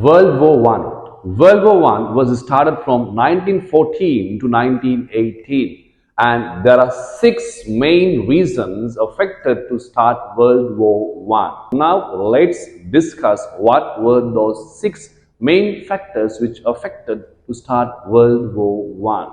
World War One. World War One was started from 1914 to 1918, and there are six main reasons affected to start World War One. Now let's discuss what were those six main factors which affected to start World War One.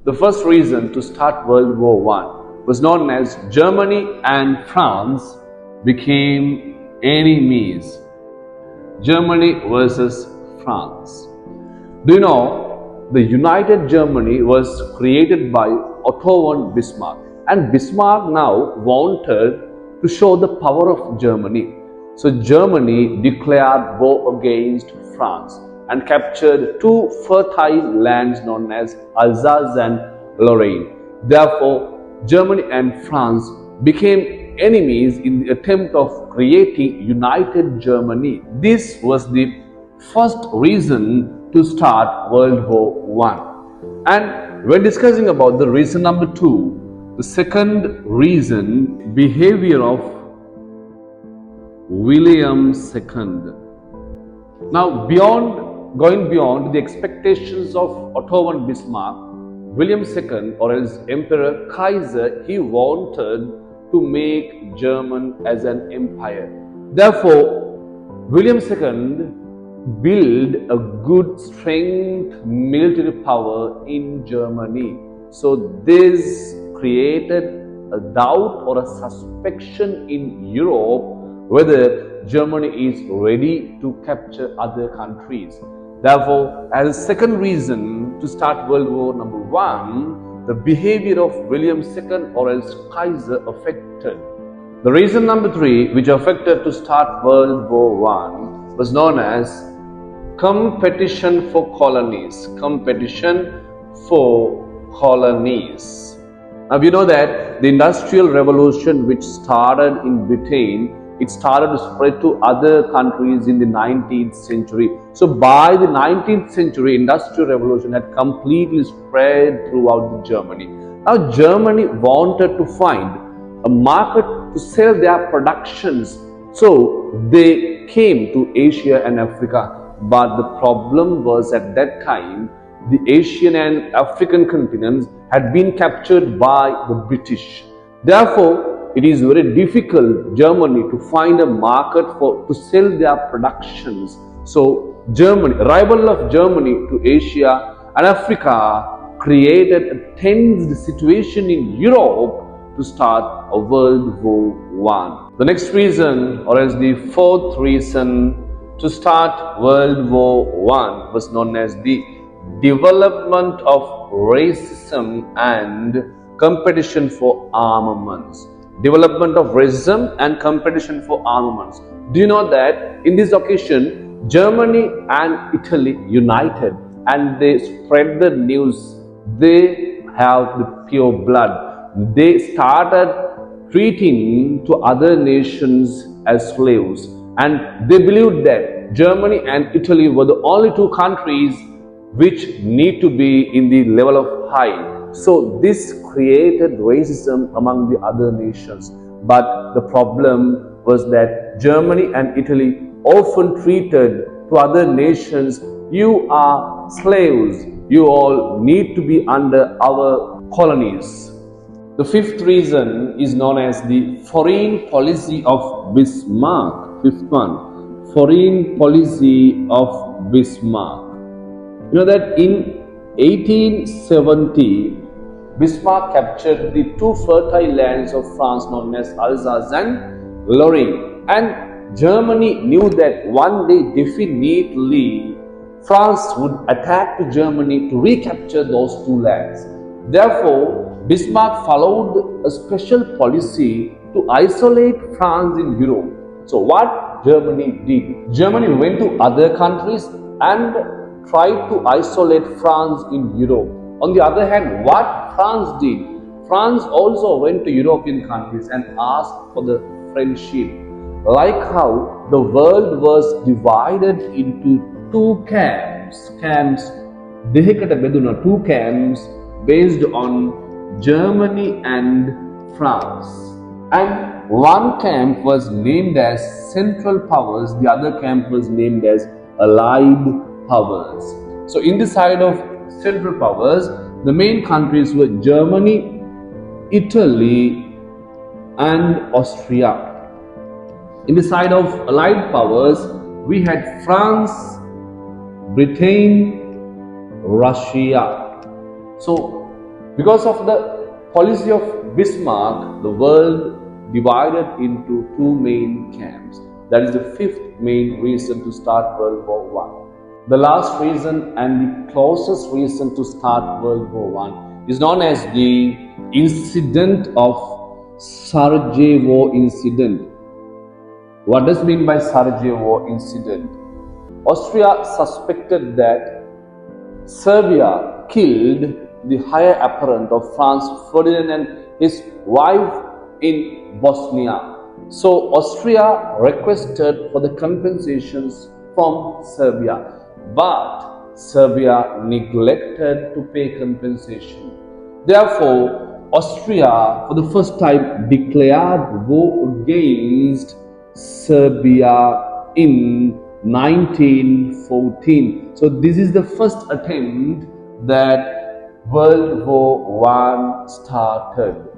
The first reason to start World War I was known as Germany and France became enemies. Germany versus France. Do you know the United Germany was created by Otto von Bismarck, and Bismarck now wanted to show the power of Germany. So Germany declared war against France and captured two fertile lands known as Alsace and Lorraine. Therefore, Germany and France became enemies in the attempt of creating united Germany. This was the first reason to start World War I. And when discussing about the reason number two, the second reason, behavior of William II. Now, going beyond the expectations of Otto von Bismarck, William II, or else Emperor Kaiser, he wanted to make Germany as an empire. Therefore, William II built a good strength military power in Germany. So this created a doubt or a suspicion in Europe whether Germany is ready to capture other countries. Therefore, as a second reason to start World War I, the behavior of William II or else Kaiser affected. The reason number three which affected to start World War I was known as competition for colonies. Competition for colonies. Now we know that the Industrial Revolution which started in Britain, it started to spread to other countries in the 19th century. So by the 19th century, Industrial Revolution had completely spread throughout Germany. Now Germany wanted to find a market to sell their productions. So they came to Asia and Africa. But the problem was at that time, the Asian and African continents had been captured by the British. Therefore, it is very difficult Germany to find a market to sell their productions. So Germany, arrival of Germany to Asia and Africa created a tense situation in Europe to start a World War I. The next reason, or as the fourth reason to start World War I, was known as the development of racism and competition for armaments. Development of racism and competition for armaments. Do you know that in this occasion, Germany and Italy united and they spread the news. They have the pure blood. They started treating to other nations as slaves, and they believed that Germany and Italy were the only two countries which need to be in the level of high. So this created racism among the other nations. But the problem was that Germany and Italy often treated to other nations, you are slaves, you all need to be under our colonies. The fifth reason is known as the foreign policy of Bismarck. Fifth one, foreign policy of Bismarck. You know that in 1870, Bismarck captured the two fertile lands of France known as Alsace and Lorraine. And Germany knew that one day definitely France would attack to Germany to recapture those two lands. Therefore, Bismarck followed a special policy to isolate France in Europe. So what Germany did? Germany went to other countries and tried to isolate France in Europe. On the other hand, what France did? France also went to European countries and asked for the friendship. Like how the world was divided into two camps Dehekata Beduna, two camps based on Germany and France. And one camp was named as Central Powers, the other camp was named as Allied Powers. So, in the side of Central Powers, the main countries were Germany, Italy, and Austria. In the side of Allied Powers, we had France, Britain, Russia. So, because of the policy of Bismarck, the world divided into two main camps. That is the fifth main reason to start World War I. The last reason and the closest reason to start World War I is known as the incident of Sarajevo incident. What does it mean by Sarajevo incident? Austria suspected that Serbia killed the heir apparent of France, Ferdinand, and his wife in Bosnia. So Austria requested for the compensations from Serbia, but Serbia neglected to pay compensation. Therefore, Austria for the first time declared war against Serbia in 1914. So this is the first attempt that World War I started.